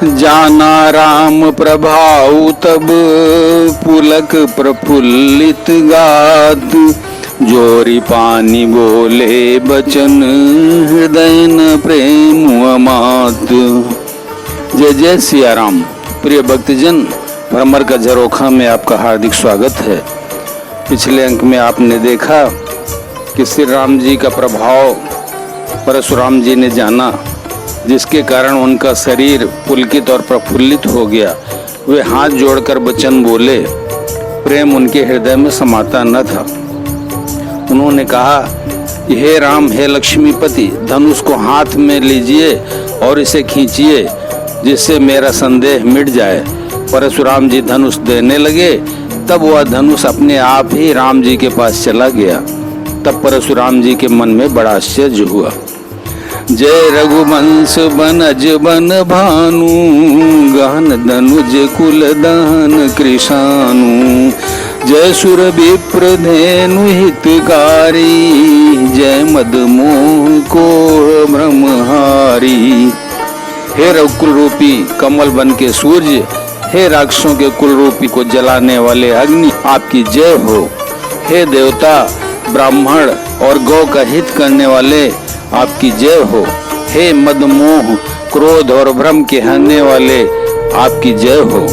जाना राम प्रभाव तब पुलक प्रफुल्लित गात, जोरी पानी बोले बचन हृदय न प्रेम अमात। जय जय सिया राम। प्रिय भक्तजन, भ्रमर का झरोखा में आपका हार्दिक स्वागत है। पिछले अंक में आपने देखा कि श्री राम जी का प्रभाव परशुराम जी ने जाना, जिसके कारण उनका शरीर पुलकित और प्रफुल्लित हो गया। वे हाथ जोड़कर वचन बोले, प्रेम उनके हृदय में समाता न था। उन्होंने कहा, हे राम, हे लक्ष्मीपति, धनुष को हाथ में लीजिए और इसे खींचिए, जिससे मेरा संदेह मिट जाए। परशुराम जी धनुष देने लगे, तब वह धनुष अपने आप ही राम जी के पास चला गया। तब परशुराम जी के मन में बड़ा आश्चर्य हुआ। जय रघुवंश बनज बन भानु, गहन धनुज कुल दहन कृषानु। जय सुर विप्र धेनु हितकारी, जय मद मोह को ब्रह्महारी। हे रघुकुल रूपी कमल बन के सूर्य, हे राक्षसों के कुल रूपी को जलाने वाले अग्नि, आपकी जय हो। हे देवता, ब्राह्मण और गौ का हित करने वाले, आपकी जय हो। हे मद मोह क्रोध और भ्रम के हरने वाले, आपकी जय हो।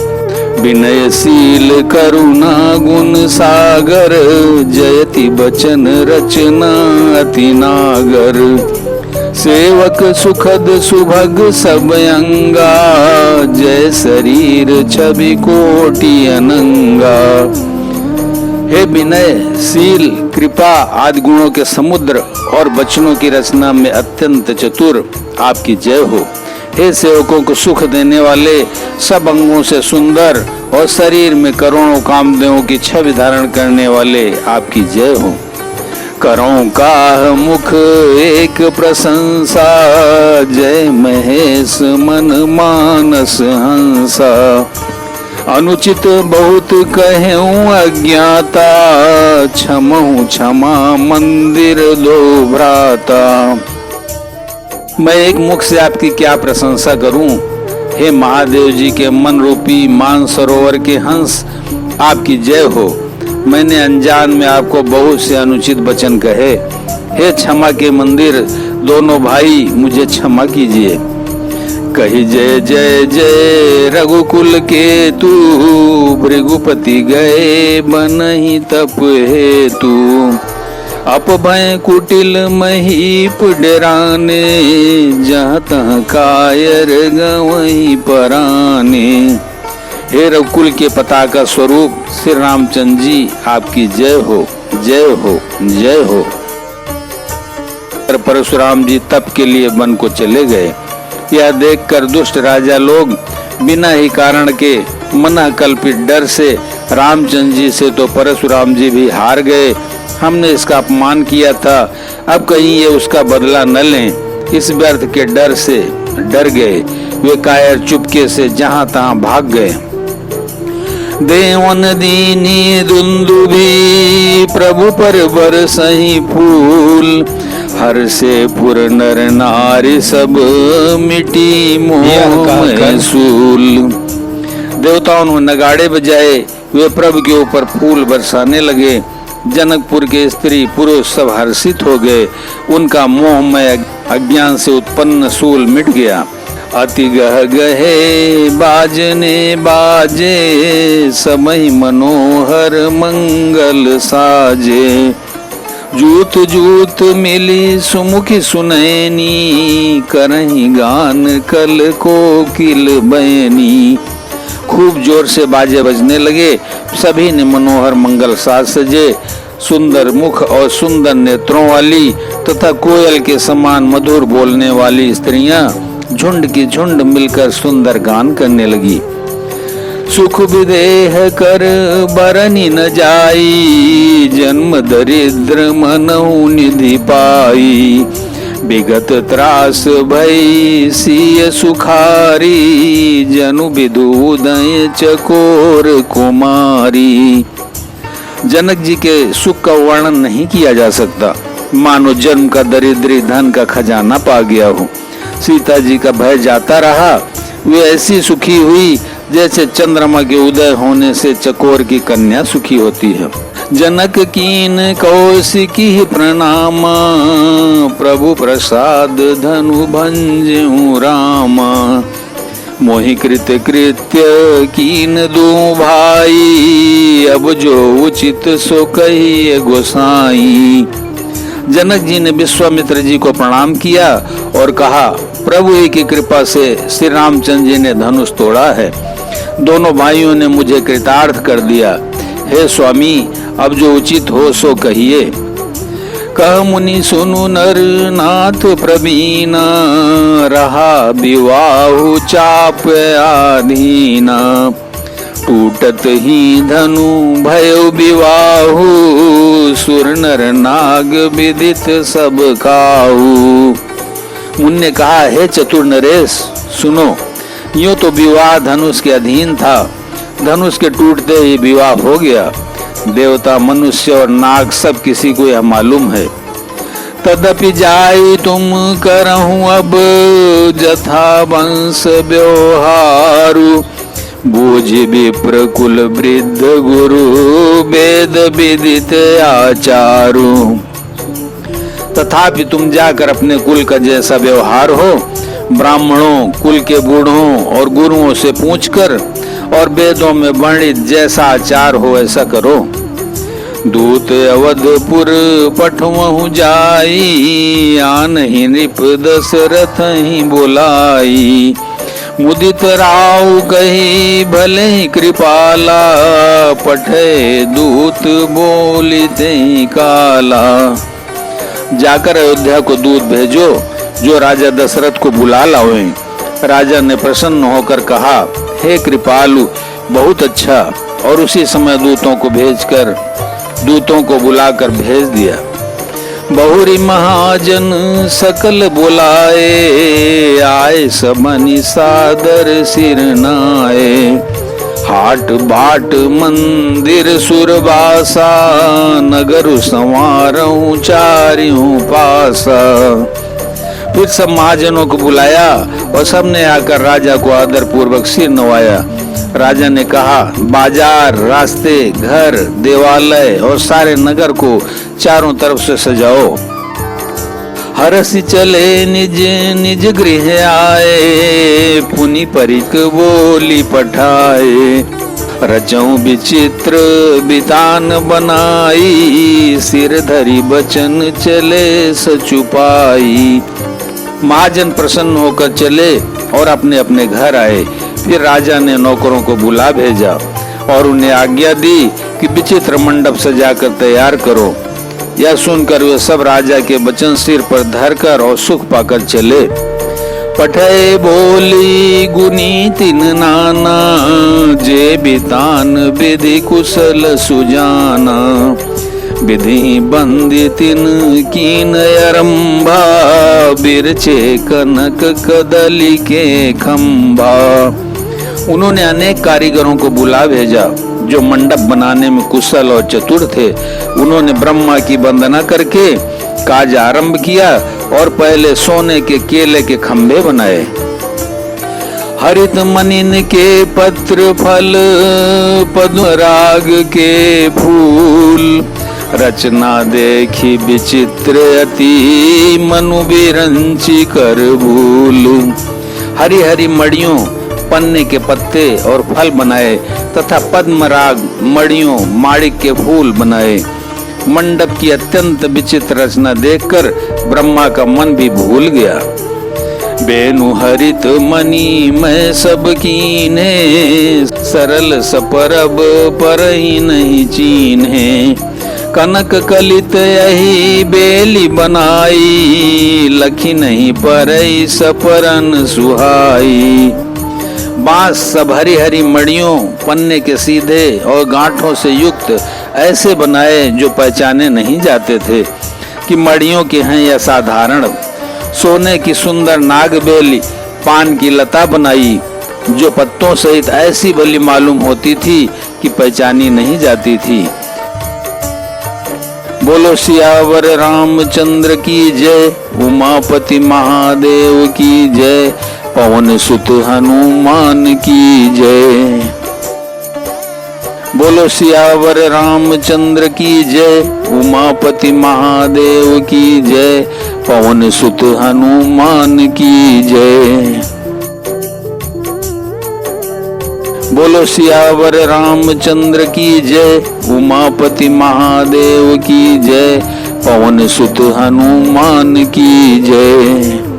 विनयशील करुणा गुण सागर, जयति बचन रचना अति नागर। सेवक सुखद सुभग सब अंगा, जय शरीर छवि कोटि अनंगा। हे विनय, शील, कृपा आदि गुणों के समुद्र और वचनों की रचना में अत्यंत चतुर, आपकी जय हो। हे सेवकों को सुख देने वाले, सब अंगों से सुंदर और शरीर में करोड़ों कामदेवों की छवि धारण करने वाले, आपकी जय हो। करों का मुख एक प्रशंसा, जय महेश मन मानस हंसा। अनुचित बहुत कहूँ अज्ञाता, क्षमहु क्षमा मंदिर दो भ्राता। मैं एक मुख से आपकी क्या प्रशंसा करूं। हे महादेव जी के मन रूपी मान सरोवर के हंस, आपकी जय हो। मैंने अनजान में आपको बहुत से अनुचित वचन कहे। हे क्षमा के मंदिर दोनों भाई, मुझे क्षमा कीजिए। कही जय जय जय रघुकुल के तू, भृगुपति गए बनहि तप हेतु। अपभय कुटिल महीप डराने, जहाँ तहाँ कायर गवहीं पराने। हे रघुकुल के पताका स्वरूप श्री रामचंद्र जी, आपकी जय हो, जय हो, जय हो। परशुराम जी तप के लिए वन को चले गए। यह देखकर दुष्ट राजा लोग बिना ही कारण के मना कल्पित डर से रामचंद्र जी से तो परशुराम जी भी हार गए। हमने इसका अपमान किया था, अब कहीं ये उसका बदला न लें, इस व्यर्थ के डर से डर गए। वे कायर चुपके से जहां तहां भाग गए। देवन दीनी दुंदुभी, प्रभु पर बरसहि फूल। हर से पुर नर नारी सब, मिटी मोह सूल। देवताओं ने नगाड़े बजाए, वे प्रभु के ऊपर फूल बरसाने लगे। जनकपुर के स्त्री पुरुष सब हर्षित हो गए। उनका मोहमय अज्ञान से उत्पन्न सूल मिट गया। अति गह गहे बाजने बाजे, समय मनोहर मंगल साजे। जूत जूत मिली सुमुखी सुनैनी, करही गान कल कोकिल बयनी। खूब जोर से बाजे बजने लगे। सभी ने मनोहर मंगल साज सजे। सुंदर मुख और सुंदर नेत्रों वाली तथा कोयल के समान मधुर बोलने वाली स्त्रियां झुंड की झुंड मिलकर सुंदर गान करने लगी। सुख विदेह कर बरनी न जाई, जन्म दरिद्र मनहु निधि पाई। विगत त्रास भई सिय सुखारी, जनु विदुदय चकोर कुमारी। जनक जी के सुख का वर्णन नहीं किया जा सकता, मानो जन्म का दरिद्री धन का खजाना पा गया हो। सीता जी का भय जाता रहा। वे ऐसी सुखी हुई जैसे चंद्रमा के उदय होने से चकोर की कन्या सुखी होती है। जनक कीन कौशिकी प्रणाम, प्रभु प्रसाद धनु भंजऊ राम। मोहि कृत कृत्य कीन दू भाई, अब जो उचित सो कहिए गोसाई। जनक जी ने विश्वामित्र जी को प्रणाम किया और कहा, प्रभु की कृपा से श्री रामचंद्र जी ने धनुष तोड़ा है, दोनों भाइयों ने मुझे कृतार्थ कर दिया। हे स्वामी, अब जो उचित हो सो कहिए। कह मुनि सुनु नर नाथ प्रवीण, रहा विवाहु चाप आधीना। टूटत ही धनु भयो विवाहु, सुर नर नाग विदित सब काहू। मुनि ने कहा, हे चतुर नरेश सुनो, यूं तो विवाह धनुष के अधीन था, धनुष के टूटते ही विवाह हो गया। देवता, मनुष्य और नाग सब किसी को यह मालूम है। तदपि जाई तुम करहूं अब, जथा वंश व्यवहारु। बूझ विप्र कुल वृद्ध गुरु, वेद विदित आचारु। तथापि तुम जाकर अपने कुल का जैसा व्यवहार हो, ब्राह्मणों, कुल के बूढ़ों और गुरुओं से पूछकर, और वेदों में वर्णित जैसा आचार हो ऐसा करो। दूत अवधपुर पठवहु जाई, आनहि नृप दशरथ ही बोलाई। मुदित राव कही भले ही कृपाला, पठे दूत बोलिते काला। जाकर अयोध्या को दूत भेजो, जो राजा दशरथ को बुला लावे। राजा ने प्रसन्न होकर कहा, हे कृपालु, बहुत अच्छा। और उसी समय दूतों को बुलाकर भेज दिया। बहुरी महाजन सकल बुलाए, आए सबनि सादर सिर नाए। हाट बाट मंदिर सुरबासा, नगर संवारहु चारियों पासा। फिर सब महाजनों को बुलाया और सबने आकर राजा को आदर पूर्वक सिर नवाया। राजा ने कहा, बाजार, रास्ते, घर, देवालय और सारे नगर को चारों तरफ से सजाओ। हरसि चले निज निज गृह आए, पुनि परिक बोली पठाए। रचऊं विचित्र बितान बनाई, सिर धरी बचन चले सचुपाई। महाजन प्रसन्न होकर चले और अपने अपने घर आए। फिर राजा ने नौकरों को बुला भेजा और उन्हें आज्ञा दी कि विचित्र मंडप सजाकर तैयार करो। यह सुनकर वे सब राजा के वचन सिर पर धरकर और सुख पाकर चले। पठे बोली गुनी तिन नाना, जे बितान विधि कुशल सुजाना। विधि बंदी तिन कीन अरंभा, बिरचे कनक कदली के खंभा। उन्होंने अनेक कारीगरों को बुला भेजा जो मंडप बनाने में कुशल और चतुर थे। उन्होंने ब्रह्मा की वंदना करके कार्य आरंभ किया और पहले सोने के केले के खंभे बनाए। हरित मनिन के पत्र फल, पद्म राग के फूल। रचना देखी विचित्र अति, मनु बिरंची कर भूल। हरी हरी मड़ियों, पन्ने के पत्ते और फल बनाए तथा पद्मराग, मड़ियों, माणिक के फूल बनाए। मंडप की अत्यंत विचित्र रचना देखकर ब्रह्मा का मन भी भूल गया। बेनु हरित मणि मैं सब कीन्हे, सरल सपरब परहि नहीं चीन्हे। कनक कलित यही बेली बनाई, लखी नहीं परई सपरन सुहाई। बांस सब हरी हरी मड़ियों, पन्ने के सीधे और गांठों से युक्त ऐसे बनाए जो पहचाने नहीं जाते थे कि मड़ियों के हैं या साधारण। सोने की सुंदर नाग बेली, पान की लता बनाई जो पत्तों सहित ऐसी भली मालूम होती थी कि पहचानी नहीं जाती थी। बोलो सियावर रामचंद्र की जय, उमापति महादेव की जय। पवन सुत हनुमान की जय। बोलो सियावर रामचंद्र की जय, उमापति महादेव की जय, पवन सुत हनुमान की जय। बोलो सियावर रामचंद्र की जय, उमापति महादेव की जय, पवन सुत हनुमान की जय।